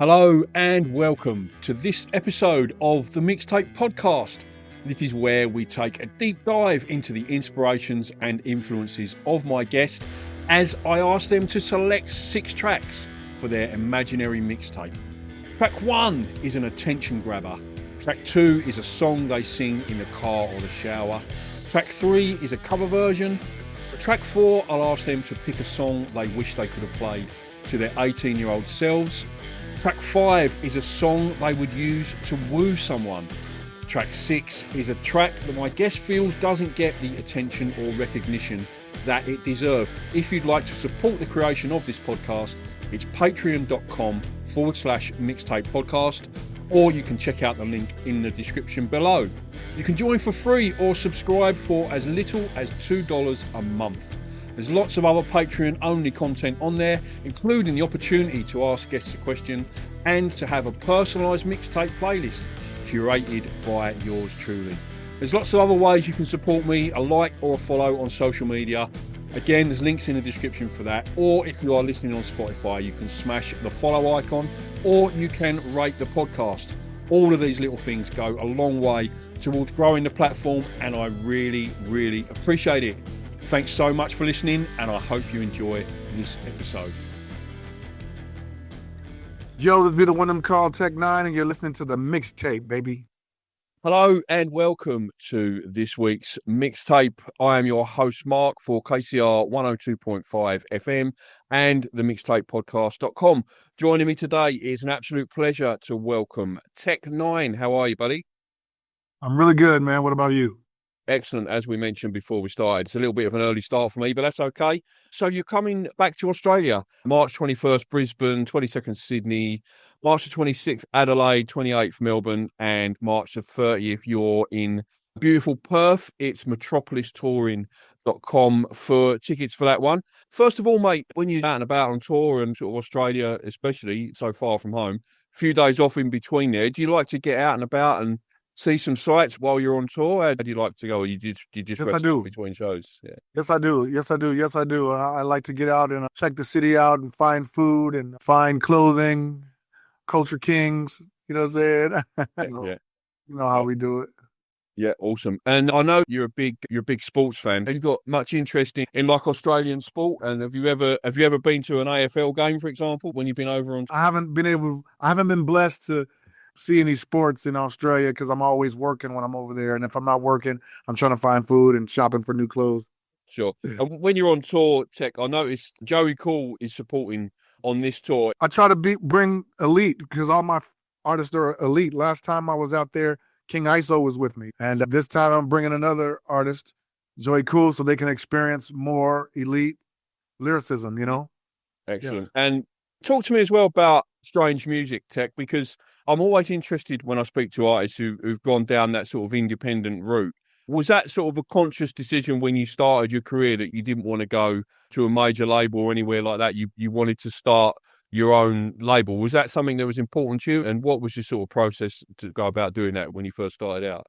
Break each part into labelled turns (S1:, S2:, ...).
S1: Hello and welcome to this episode of the Mixtape podcast. This is where we take a deep dive into the inspirations and influences of my guest as I ask them to select 6 tracks for their imaginary mixtape. Track 1 is an attention grabber. Track 2 is a song they sing in the car or the shower. Track 3 is a cover version. For track 4, I'll ask them to pick a song they wish they could have played to their 18-year-old selves. Track 5 is a song they would use to woo someone. Track 6 is a track that my guest feels doesn't get the attention or recognition that it deserves. If you'd like to support the creation of this podcast, it's patreon.com/mixtape podcast, or you can check out the link in the description below. You can join for free or subscribe for as little as $2 a month. There's lots of other Patreon-only content on there, including the opportunity to ask guests a question and to have a personalised mixtape playlist curated by yours truly. There's lots of other ways you can support me, a like or a follow on social media. Again, there's links in the description for that. Or if you are listening on Spotify, you can smash the follow icon or you can rate the podcast. All of these little things go a long way towards growing the platform, and I really, really appreciate it. Thanks so much for listening, and I hope you enjoy this episode.
S2: Yo, this be the one of them called Tech N9ne, and you're listening to the Mixtape, baby.
S1: Hello and welcome to this week's Mixtape. I am your host, Mark, for KCR 102.5 FM and the mixtapepodcast.com. Joining me today is an absolute pleasure to welcome Tech N9ne. How are you, buddy?
S2: I'm really good, man. What about you?
S1: Excellent. As we mentioned before we started, it's a little bit of an early start for me, but that's okay. So you're coming back to Australia, March 21st, Brisbane, 22nd, Sydney, March the 26th, Adelaide, 28th, Melbourne, and March the 30th, you're in beautiful Perth. It's metropolistouring.com for tickets for that one. First of all, mate, when you're out and about on tour and sort of Australia, especially so far from home, a few days off in between there, do you like to get out and about and see some sights while you're on tour? How do you like to go? Or you just
S2: Yes,
S1: rest
S2: I do.
S1: between shows? Yeah.
S2: Yes, I do. Yes, I do. Yes, I do. I like to get out and check the city out and find food and find clothing, culture kings. You know what I'm saying?
S1: Yeah.
S2: You know how we do it.
S1: Yeah, awesome. And I know you're a big sports fan. Have you got much interest in like Australian sport? And have you ever been to an AFL game, for example, when you've been over on?
S2: I haven't been blessed to see any sports in Australia because I'm always working when I'm over there. And if I'm not working, I'm trying to find food and shopping for new clothes.
S1: Sure. And when you're on tour, Tech, I noticed Joey Cool is supporting on this tour.
S2: I try to bring elite because all my artists are elite. Last time I was out there, King ISO was with me. And this time I'm bringing another artist, Joey Cool, so they can experience more elite lyricism, you know?
S1: Excellent.
S2: Yes.
S1: And talk to me as well about strange music, Tech, because I'm always interested when I speak to artists who've gone down that sort of independent route. Was that sort of a conscious decision when you started your career that you didn't want to go to a major label or anywhere like that? You wanted to start your own label. Was that something that was important to you? And what was your sort of process to go about doing that when you first started out?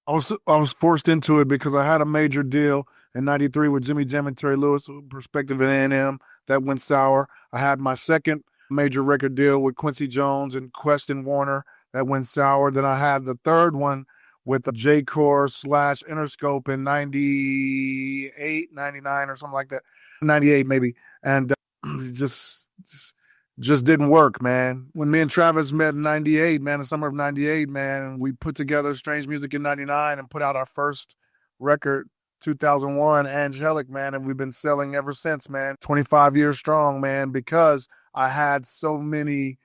S2: I was forced into it because I had a major deal in '93 with Jimmy Jam and Terry Lewis, Perspective and A&M. That went sour. I had my second major record deal with Quincy Jones and Quest and Warner. That went sour. Then I had the third one with the J-Core / Interscope in 98, 99 or something like that. 98 maybe. And it just didn't work, man. When me and Travis met in 98, man, the summer of 98, man, we put together Strange Music in 99 and put out our first record, 2001, Angelic, man, and we've been selling ever since, man. 25 years strong, man, because I had so many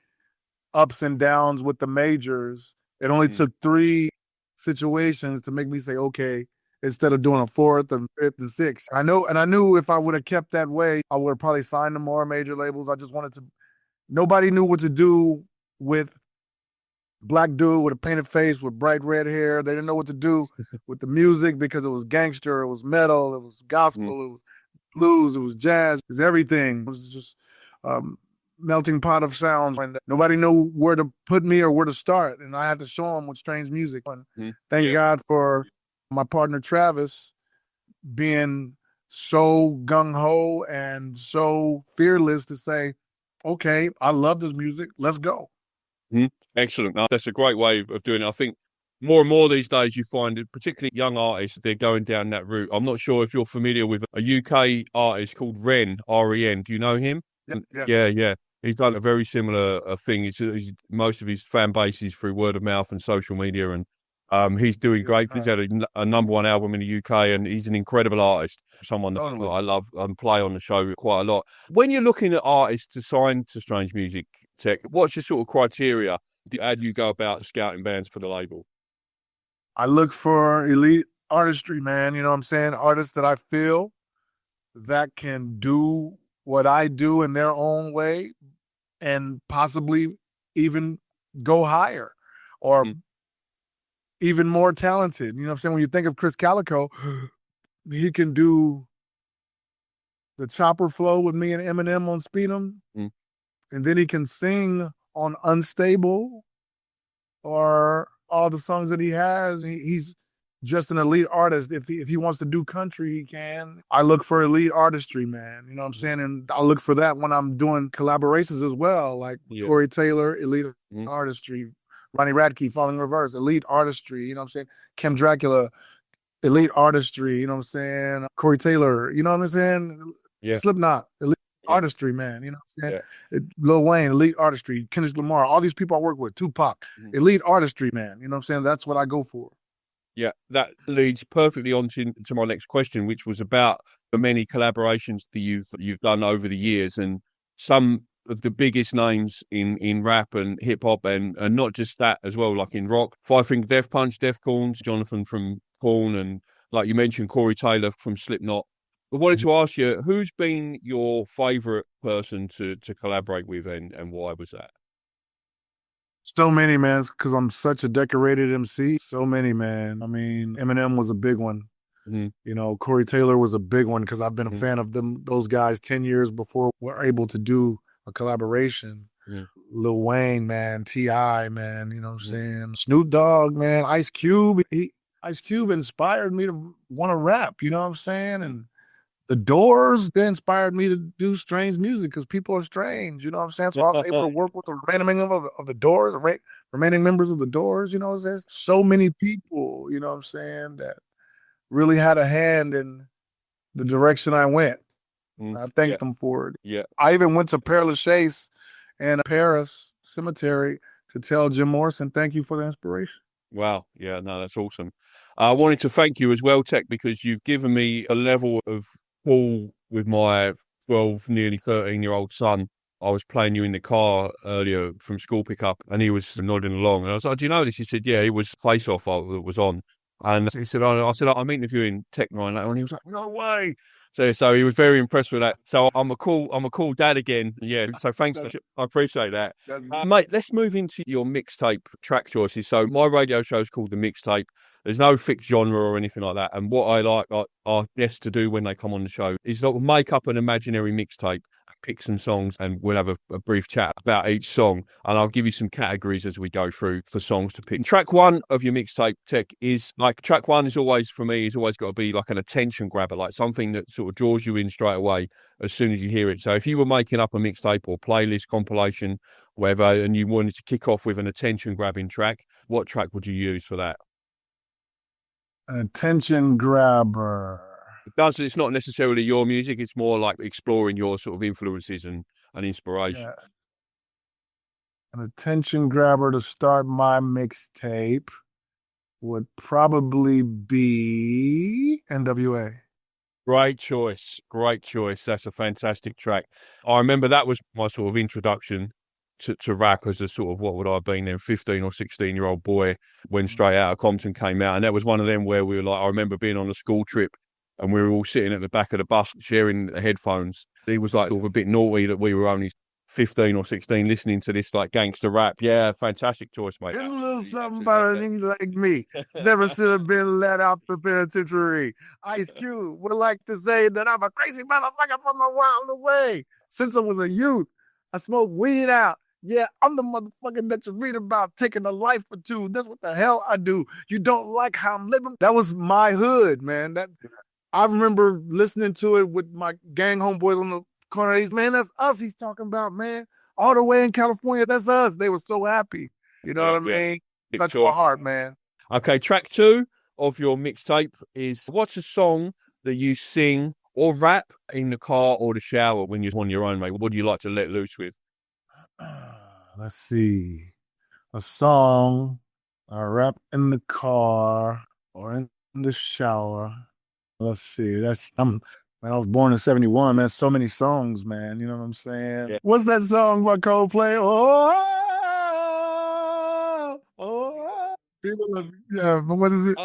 S2: ups and downs with the majors. It only took 3 situations to make me say, okay, instead of doing a 4th and 5th and 6th. I knew if I would have kept that way, I would have probably signed to more major labels. I just wanted to. Nobody knew what to do with black dude with a painted face with bright red hair. They didn't know what to do with the music because it was gangster, it was metal, it was gospel, it was blues, it was jazz, it was everything. It was just melting pot of sounds. And nobody knew where to put me or where to start. And I had to show them with Strange Music. And thank God for my partner Travis being so gung-ho and so fearless to say, okay, I love this music. Let's go.
S1: Mhm. Excellent. No, that's a great way of doing it. I think more and more these days you find, particularly young artists, they're going down that route. I'm not sure if you're familiar with a UK artist called Ren. Do you know him?
S2: Yes.
S1: Yeah, yeah. He's done a very similar thing. Most of his fan base is through word of mouth and social media, and he's doing great. He's had a number one album in the UK, and he's an incredible artist. Someone that
S2: Totally.
S1: I love and play on the show quite a lot. When you're looking at artists to sign to Strange Music Tech, what's your sort of criteria? How do you go about scouting bands for the label?
S2: I look for elite artistry, man. You know what I'm saying? Artists that I feel that can do what I do in their own way and possibly even go higher or even more talented. You know what I'm saying? When you think of Chris Calico, he can do the chopper flow with me and Eminem on Speed 'Em, and then he can sing on Unstable or all the songs that he has. He's just an elite artist. If he wants to do country, he can. I look for elite artistry, man. You know what I'm saying? And I look for that when I'm doing collaborations as well, like Corey Taylor, elite artistry. Ronnie Radke, Falling Reverse, elite artistry. You know what I'm saying? Kim Dracula, elite artistry. You know what I'm saying? Corey Taylor, you know what I'm saying?
S1: Yeah.
S2: Slipknot, elite artistry, man. You know what I'm saying? Lil Wayne, elite artistry. Kendrick Lamar, all these people I work with, Tupac, elite artistry, man. You know what I'm saying? That's what I go for.
S1: Yeah, that leads perfectly on to my next question, which was about the many collaborations that you've done over the years, and some of the biggest names in rap and hip hop, and not just that as well, like in rock. Five Finger Death Punch, Deftones, Jonathan from Korn, and like you mentioned, Corey Taylor from Slipknot. I wanted to ask you, who's been your favourite person to collaborate with, and why was that?
S2: So many, man, because I'm such a decorated MC. So many, man. I mean, Eminem was a big one. You know, Corey Taylor was a big one because I've been a fan of those guys 10 years before we're able to do a collaboration. Lil Wayne, man, T.I., man, you know what I'm saying? Snoop Dogg, man, Ice Cube. Ice Cube inspired me to want to rap, you know what I'm saying? And The Doors, they inspired me to do strange music because people are strange, you know what I'm saying? So I was able to work with the remaining of the Doors, remaining members of the Doors, you know what I'm saying? So many people, you know what I'm saying, that really had a hand in the direction I went. I thanked them for it.
S1: Yeah.
S2: I even went to Père Lachaise and Paris Cemetery to tell Jim Morrison, thank you for the inspiration.
S1: Wow. Yeah, no, that's awesome. I wanted to thank you as well, Tech, because you've given me a level of pull with my 12, nearly 13-year-old son. I was playing you in the car earlier from school pickup, and he was nodding along. And I was like, do you know this? He said, yeah, it was Face Off that was on. And he said, I said, I'm interviewing Tech N9ne later on. He was like, no way. So he was very impressed with that. So I'm a cool dad again. Yeah. So thanks. I appreciate that. Mate, let's move into your mixtape track choices. So my radio show is called The Mixtape. There's no fixed genre or anything like that. And what I like our guests to do when they come on the show is make up an imaginary mixtape, pick some songs, and we'll have a brief chat about each song. And I'll give you some categories as we go through for songs to pick. And track one of your mixtape, Tech, is like track one is always, for me, is always got to be like an attention grabber, like something that sort of draws you in straight away as soon as you hear it. So if you were making up a mixtape or playlist, compilation, whatever, and you wanted to kick off with an attention grabbing track, what track would you use for that?
S2: An attention grabber.
S1: It's not necessarily your music, it's more like exploring your sort of influences and inspiration.
S2: Yes. An attention grabber to start my mixtape would probably be NWA.
S1: Great choice. That's a fantastic track. I remember that was my sort of introduction to rap as a sort of, what would I have been then, 15 or 16-year-old boy when Straight Outta Compton came out. And that was one of them where we were like, I remember being on a school trip and we were all sitting at the back of the bus sharing the headphones. He was like sort of a bit naughty that we were only 15 or 16 listening to this like gangster rap. Yeah, fantastic choice, mate.
S2: There's a little something about a nigga like me. Never should have been let out the penitentiary. Ice Cube would like to say that I'm a crazy motherfucker from a wild away. Since I was a youth, I smoked weed out. Yeah, I'm the motherfucker that you read about taking a life or two. That's what the hell I do. You don't like how I'm living? That was my hood, man. I remember listening to it with my gang homeboys on the corner of East, man, that's us he's talking about, man. All the way in California, that's us. They were so happy. You know what I mean? Touch my heart, man.
S1: Okay, track 2 of your mixtape is what's a song that you sing or rap in the car or the shower when you're on your own, mate? What do you like to let loose with?
S2: Let's see. A song I rap in the car or in the shower. Let's see. Man, I was born in 71, man. So many songs, man. You know what I'm saying?
S1: Yeah.
S2: What's that song by Coldplay? Yeah, but what is it?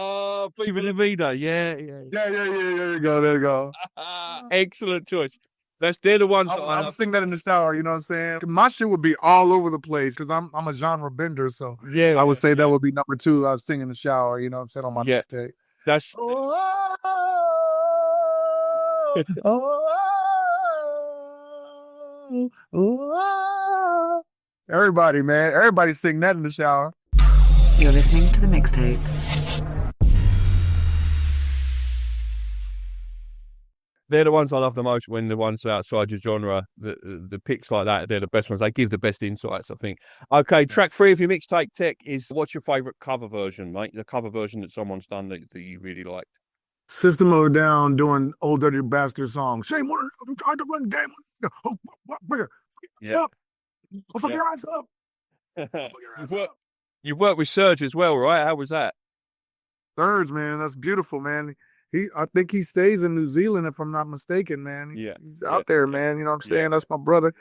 S1: Viva la Vida. Yeah.
S2: Yeah. There you go. There you go.
S1: Excellent choice. They're the ones
S2: I'll sing that in the shower, you know what I'm saying? My shit would be all over the place because I'm a genre bender, so I would say that would be number 2. I was singing in the shower, you know what I'm saying, on my mixtape.
S1: That's
S2: Everybody, man. Everybody sing that in the shower.
S3: You're listening to the Mixtape.
S1: they're the ones I love the most when the ones outside your genre, the picks like that, they're the best ones. They give the best insights, I think. Okay, track 3 of your mixtape, Tech, is what's your favourite cover version, mate? The cover version that someone's done that you really liked.
S2: System of a Down doing Old Dirty Bastard song. Shame on who tried to run the game. Oh, bigger. Up. Oh, fuck your eyes up.
S1: You've worked with Serge as well, right? How was that?
S2: Serge, man, that's beautiful, man. I think he stays in New Zealand, if I'm not mistaken, man. He's out there, man. You know what I'm saying? That's my brother.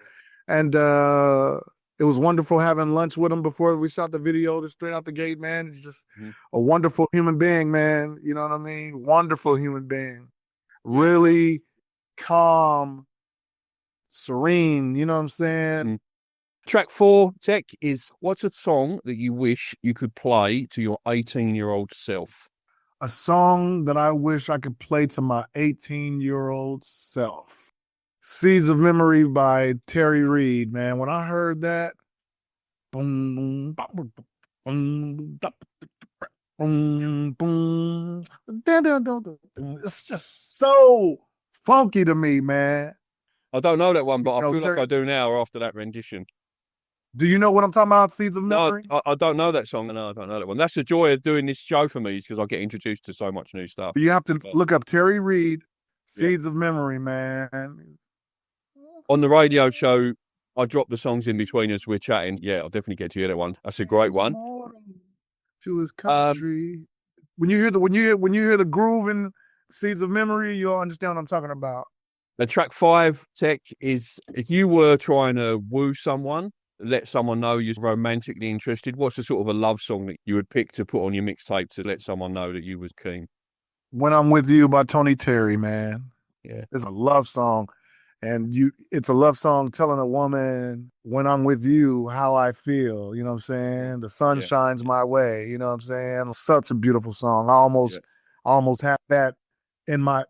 S2: And it was wonderful having lunch with him before we shot the video just straight out the gate, man. He's just a wonderful human being, man. You know what I mean? Wonderful human being. Really calm, serene, you know what I'm saying?
S1: Track 4, Tech, is what's a song that you wish you could play to your 18-year-old self?
S2: A song that I wish I could play to my 18-year-old self. Seeds of Memory by Terry Reid, man. When I heard that, boom, boom, boom, boom, it's just so funky to me, man.
S1: I don't know that one, but I feel like I do now after that rendition.
S2: Do you know what I'm talking about, Seeds of Memory?
S1: No, I don't know that song. No, I don't know that one. That's the joy of doing this show for me, is because I get introduced to so much new stuff.
S2: You have to look up Terry Reid, Seeds of Memory, man.
S1: On the radio show, I drop the songs in between as we're chatting. Yeah, I'll definitely get to hear that one. That's a great one.
S2: To his country. When you hear the groove in Seeds of Memory, you'll understand what I'm talking about.
S1: The track 5, Tech, is if you were trying to woo someone, let someone know you're romantically interested, what's the sort of a love song that you would pick to put on your mixtape to let someone know that you was keen?
S2: When I'm With You by Tony Terry, man.
S1: Yeah.
S2: It's a love song. And it's a love song telling a woman, when I'm with you, how I feel. You know what I'm saying? The sun shines my way. You know what I'm saying? Such a beautiful song. I almost have that in my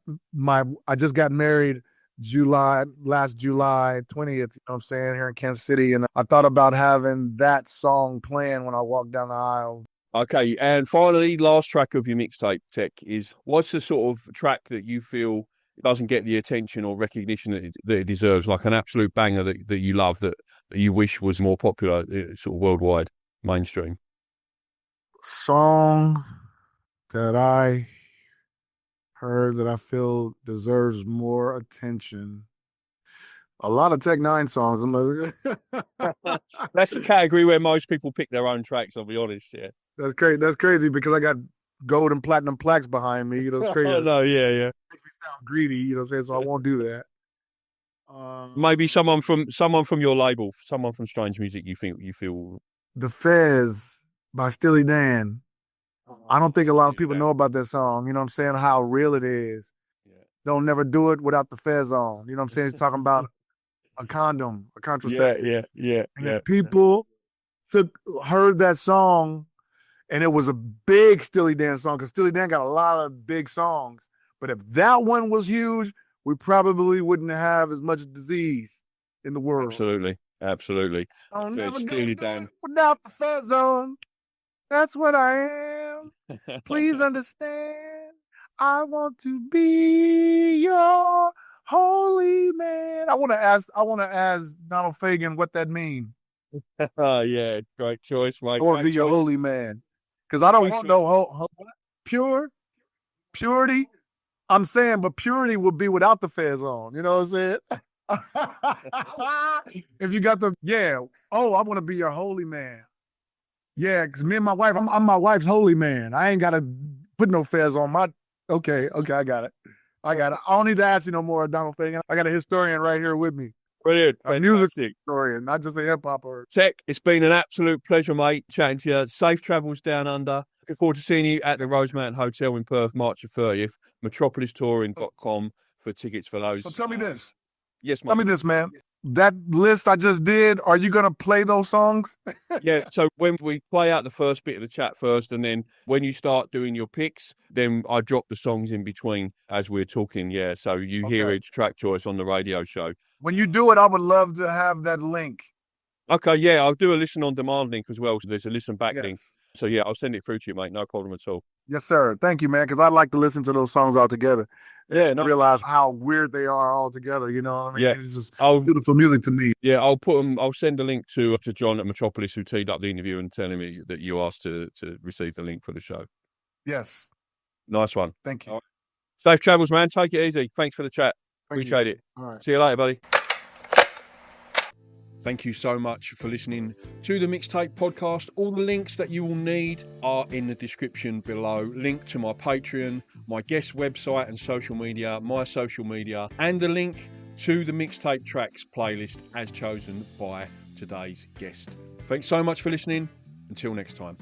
S2: I just got married last July 20th, you know what I'm saying, here in Kansas City. And I thought about having that song playing when I walked down the aisle.
S1: Okay. And finally, last track of your mixtape, Tech, is what's the sort of track that you feel doesn't get the attention or recognition that it deserves, like an absolute banger that you love, that you wish was more popular, sort of worldwide, mainstream?
S2: Song that I heard that I feel deserves more attention. A lot of Tech N9ne songs.
S1: That's the category where most people pick their own tracks, I'll be honest. Yeah.
S2: That's crazy. That's crazy because I got gold and platinum plaques behind me. You know, it's crazy.
S1: No, yeah.
S2: Makes me sound greedy, you know what I'm saying? So I won't do that.
S1: Maybe someone from your label, someone from Strange Music, you feel.
S2: The Fez by Steely Dan. I don't think a lot of people know about that song. You know what I'm saying? How real it is. Yeah. Don't never do it without the Fez on. You know what I'm saying? He's talking about a condom, a contraceptive.
S1: Yeah.
S2: People heard that song, and it was a big Steely Dan song, because Steely Dan got a lot of big songs. But if that one was huge, we probably wouldn't have as much disease in the world.
S1: Absolutely.
S2: I'll never Steely Dan without the Fez on. That's what I am. Please understand. I want to be your Holy man. I want to ask Donald Fagen what that means.
S1: Oh, yeah. Great choice, mate.
S2: I want to be
S1: Great
S2: your
S1: choice.
S2: holy man. Because I don't
S1: Great
S2: want
S1: choice.
S2: no purity. I'm saying, but purity would be without the fez on. You know what I'm saying? If you got I want to be your holy man. Yeah, because me and my wife, I'm my wife's holy man. I ain't got to put no fez on my. Okay, I got it. I don't need to ask you no more, Donald Fagen. I got a historian right here with me.
S1: Brilliant.
S2: A music
S1: Fantastic.
S2: historian, not just a hip hopper.
S1: Tech, it's been an absolute pleasure, mate, chatting to you. Safe travels down under. Looking forward to seeing you at the Rosemountain Hotel in Perth, March the 30th. Metropolistouring.com for tickets for those.
S2: So tell me this.
S1: Yes, mate.
S2: Tell me this, man. That list I just did, are you going to play those songs?
S1: Yeah, so when we play out the first bit of the chat first, and then when you start doing your picks, then I drop the songs in between as we're talking, yeah. So you hear each track choice on the radio show.
S2: When you do it, I would love to have that link.
S1: Okay, yeah, I'll do a listen on demand link as well. So there's a listen back link. So yeah, I'll send it through to you, mate. No problem at all.
S2: Yes, sir. Thank you, man, because I'd like to listen to those songs all together.
S1: Yeah,
S2: I realize how weird they are all together, you know what I mean?
S1: Yeah.
S2: It's just beautiful music to me.
S1: Yeah, I'll send a link to John at Metropolis, who teed up the interview and telling me that you asked to receive the link for the show.
S2: Yes.
S1: Nice one.
S2: Thank you.
S1: Safe travels, man. Take it easy. Thanks for the chat. Appreciate it.
S2: All right.
S1: See you later, buddy. Thank you so much for listening to the Mixtape podcast. All the links that you will need are in the description below. Link to my Patreon, my guest website and social media, my social media, and the link to the Mixtape tracks playlist as chosen by today's guest. Thanks so much for listening. Until next time.